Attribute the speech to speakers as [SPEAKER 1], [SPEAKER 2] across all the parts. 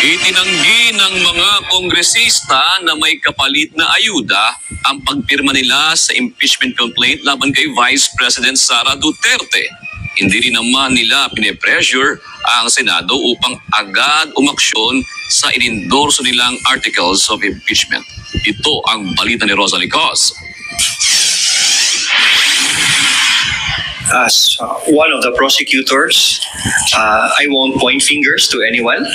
[SPEAKER 1] Itinanggi ng mga kongresista na may kapalit na ayuda ang pagpirma nila sa impeachment complaint laban kay Vice President Sara Duterte. Hindi rin naman nila pinipressure ang Senado upang agad umaksyon sa inendorso nilang articles of impeachment. Ito ang balita ni Rosalie Cos.
[SPEAKER 2] As one of the prosecutors, I won't point fingers to anyone.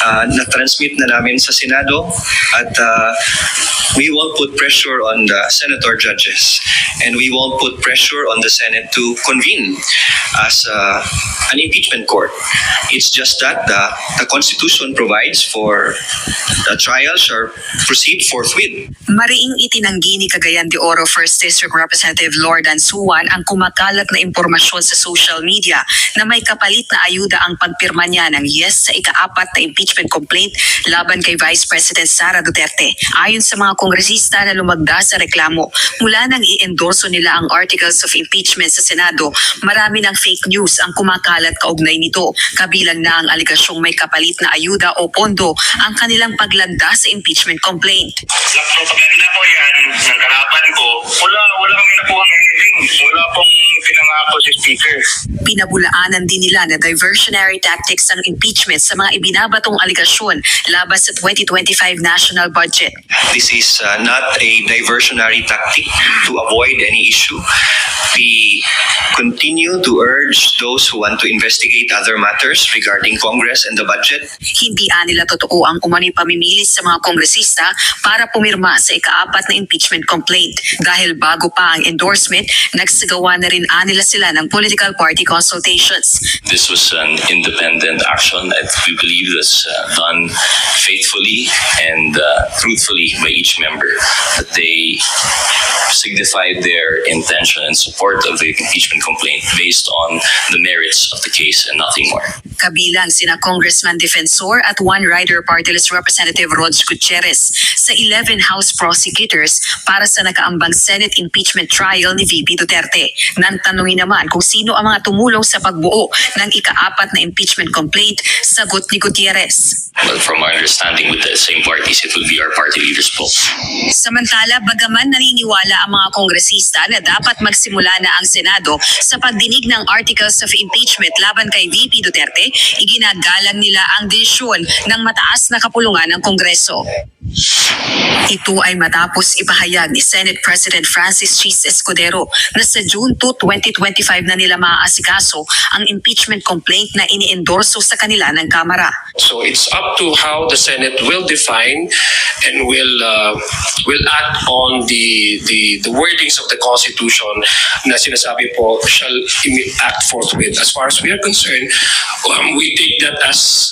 [SPEAKER 2] Na-transmit na namin sa Senado at we won't put pressure on the senator judges and we won't put pressure on the Senate to convene as an impeachment court. It's just that the Constitution provides for the trial shall proceed forthwith.
[SPEAKER 3] Mariing itinanggi ni Cagayan de Oro 1st District Representative Lord Ansuan ang kumakalat na impormasyon sa social media na may kapalit na ayuda ang pagpirma niya ng yes sa ika-4 na impeachment complaint laban kay Vice President Sara Duterte. Ayon sa mga kongresista na lumagda sa reklamo, mula nang i-endorso nila ang articles of impeachment sa Senado, marami ng fake news ang kumakalat kaugnay nito, kabilang na ang aligasyong may kapalit na ayuda o pondo ang kanilang paglagda sa impeachment complaint.
[SPEAKER 4] Propaganda po yan ng kalaban ko. Wala kami nakuhang anything. Wala pong pinangako si Speaker.
[SPEAKER 3] Pinabulaanan din nila na diversionary tactics ang impeachment sa mga ibinabatong aligasyon laban sa 2025 national budget.
[SPEAKER 2] This is not a diversionary tactic to avoid any issue. We continue to urge those who want to investigate other matters regarding Congress and the budget.
[SPEAKER 3] Hindi nila totoo ang umano'y pamimilis sa mga kongresista para pumirma sa ika-4 na impeachment complaint. Dahil bago pa ang endorsement, nagsagawa na rin nila sila ng political party consultations.
[SPEAKER 5] This was an independent action that we believe was done faithfully and truthfully by each member, that they signified their intention and support of the impeachment complaint based on the merits of the case and nothing more.
[SPEAKER 3] Kabilang sina Congressman Defensor at One Rider Party List Representative Rod Gutierrez sa 11 House prosecutors para sa nakaambang Senate impeachment trial ni VP Duterte. Nang tanungin naman kung sino ang mga tumulong sa pagbuo ng ika-4 na impeachment complaint, sagot ni Gutierrez.
[SPEAKER 5] But from our understanding with the same parties, it would be our party leaders po.
[SPEAKER 3] Samantala, bagaman naniniwala ang mga kongresista na dapat magsimula na ang Senado sa pagdinig ng articles of impeachment laban kay VP Duterte, iginagalang nila ang desisyon ng mataas na kapulungan ng Kongreso. Ito ay matapos ipahayag ni Senate President Francis Chis Escudero na sa June 2, 2025 na nila maaasikaso ang impeachment complaint na iniendorso sa kanila ng Kamara.
[SPEAKER 6] So it's up to how the Senate will define and will act on the wordings of the Constitution na sinasabi po shall act forthwith. As far as we are concerned, we take that as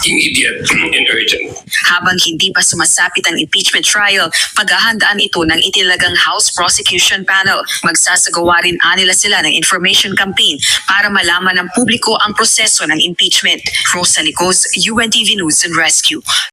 [SPEAKER 6] immediate and urgent.
[SPEAKER 3] Habang hindi pa sumasapit ang impeachment trial, paghahandaan ito ng itilagang House Prosecution Panel. Magsasagawa rin nila sila ng information campaign para malaman ng publiko ang proseso ng impeachment. Rosalie Cos, UNTV News and Rescue.